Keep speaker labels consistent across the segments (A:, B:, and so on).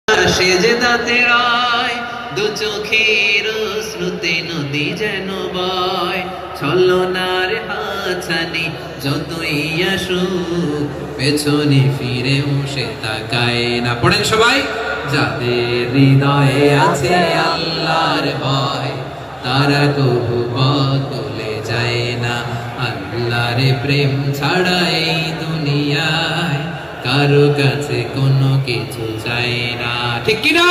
A: সেজদাতে রায় দু চোখের শ্রুতে নদী যেন বয় ছলনার হাতছানি যতই আসুক পেছনে ফিরেও সে তাকায় না। পড়েন সবাই। যাদের হৃদয়ে আছে আল্লাহর ভয় তারা কবু বদলে যায় না। আল্লাহর প্রেম ছাড়া এই দুনিয়ায় কারো কাছে কোনো কিছু চাই না, ঠিক কি না?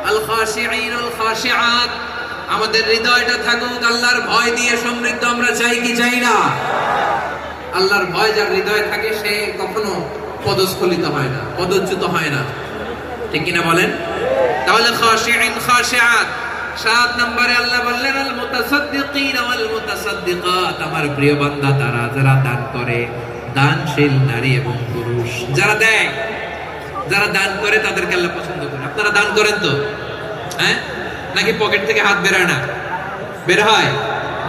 A: আল খাশিঈন আল খাশিআত, আমাদের হৃদয়টা থাকুক আল্লাহর ভয় দিয়ে সমৃদ্ধ। আমরা চাই কি চাই না? আল্লাহর ভয় যার হৃদয়ে থাকে সে কখনো পদস্খলিত হয় না, পদচ্যুত হয় না, ঠিক কিনা বলেন? তাহলে খাশিঈন খাশিআত। 7 নম্বরে আল্লাহ বললেন আল মুতাসাদ্দিকিন ওয়াল মুতাসাদ্দিকাত, আমার প্রিয় বান্দা তারা যারা দান করে, দানশীল নারী এবং পুরুষ যারা দেয়, যারা দান করে তাদেরকে আল্লাহ পছন্দ করে। আপনারা দান করেন তো? হ্যাঁ, নাকি পকেট থেকে হাত বের হয় না? বের হয়।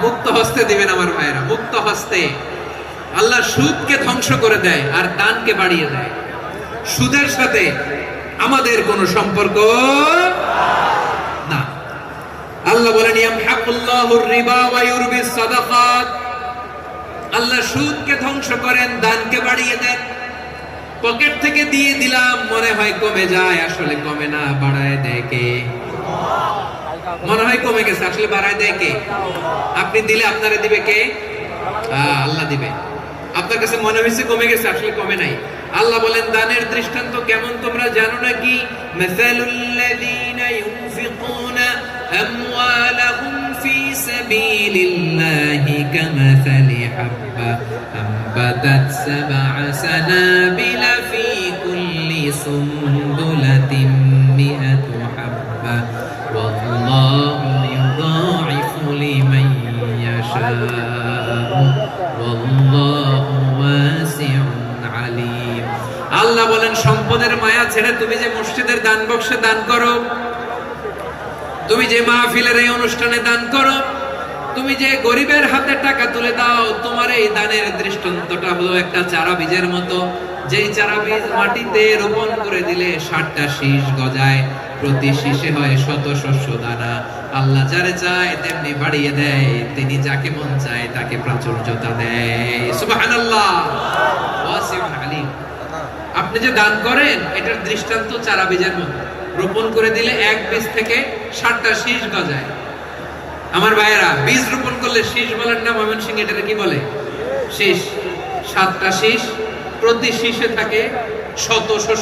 A: মুক্ত হস্তে দিবেন আমার ভাইয়েরা, মুক্ত হস্তে। আল্লাহ সুদকে ধ্বংস করে দেয় আর দানকে বাড়িয়ে দেয়। সুদের সাথে আমাদের কোনো সম্পর্ক না। আল্লাহ বলেন ইয়ামহাকুল্লাহুর রিবা ওয়া ইউরবিস সাদাকাত, আল্লাহ সুদকে ধ্বংস করেন, দানকে বাড়িয়ে দেন। পকেট থেকে দিয়ে দিলাম মনে হয় কমে যায়, আসলে কমে না, বাড়ায় দেয় কে? মনে হয় কমে গেছে, আসলে বাড়ায় দেয় কে? আপনি দিলে আপনারে দিবে কে? আল্লাহ দিবে। আপনার কাছে মনে হয়েছে কমে গেছে, আসলে কমে নাই। আল্লাহ বলেন দানের দৃষ্টান্ত কেমন তোমরা জানো নাকি? মাসালুল্লাযীনা ইউনফিকুনা আমওয়ালাহুম ফি সাবিলিল্লাহি কামাসালি হাব্বা আম্বাতাত সাবআ সানাবিলা ফি কুল্লি সুমবুলাতিন মিআতু হাব্বা ওয়াল্লাহু ইউযাইফু লিমান ইয়াশাউ ওয়াল্লাহু ওয়াসিউন আলীম। আল্লাহ বলেন সম্পদের মায়া ছেড়ে তুমি যে মসজিদের দান বক্সে দান করো, তুমি যে মাহফিলের এই অনুষ্ঠানে দান করো, তুমি যে গরিবের হাতে টাকা তুলে দাও, তোমার এই দানের দৃষ্টান্তটা হলো একটা চারা বীজের মতো। যেই চারা বীজ মাটিতে রোপণ করে দিলে 60টা শীষ গজায়, প্রতি শীষে হয় শত শস্য দানা। আল্লাহ যারে চায় তেমনি বাড়িয়ে দেয়, তিনি যাকে মন চায় তাকে প্রাচুর্যতা দেয়। সুবহানাল্লাহ, ওয়াসিউন আলীম। আপনি যে দান করেন এটার দৃষ্টান্ত চারা বীজের মতো, রোপণ করে দিলে এক বীজ থেকে 60টা শীষ গজায়। আমার ভাইয়েরা, বীজ রোপণ করলে শীষ বলেন না? ময়মনসিংহ এটাকে কি বলে? শীষ। 7টা শীষ, প্রতি শীষে থাকে শত শস্য।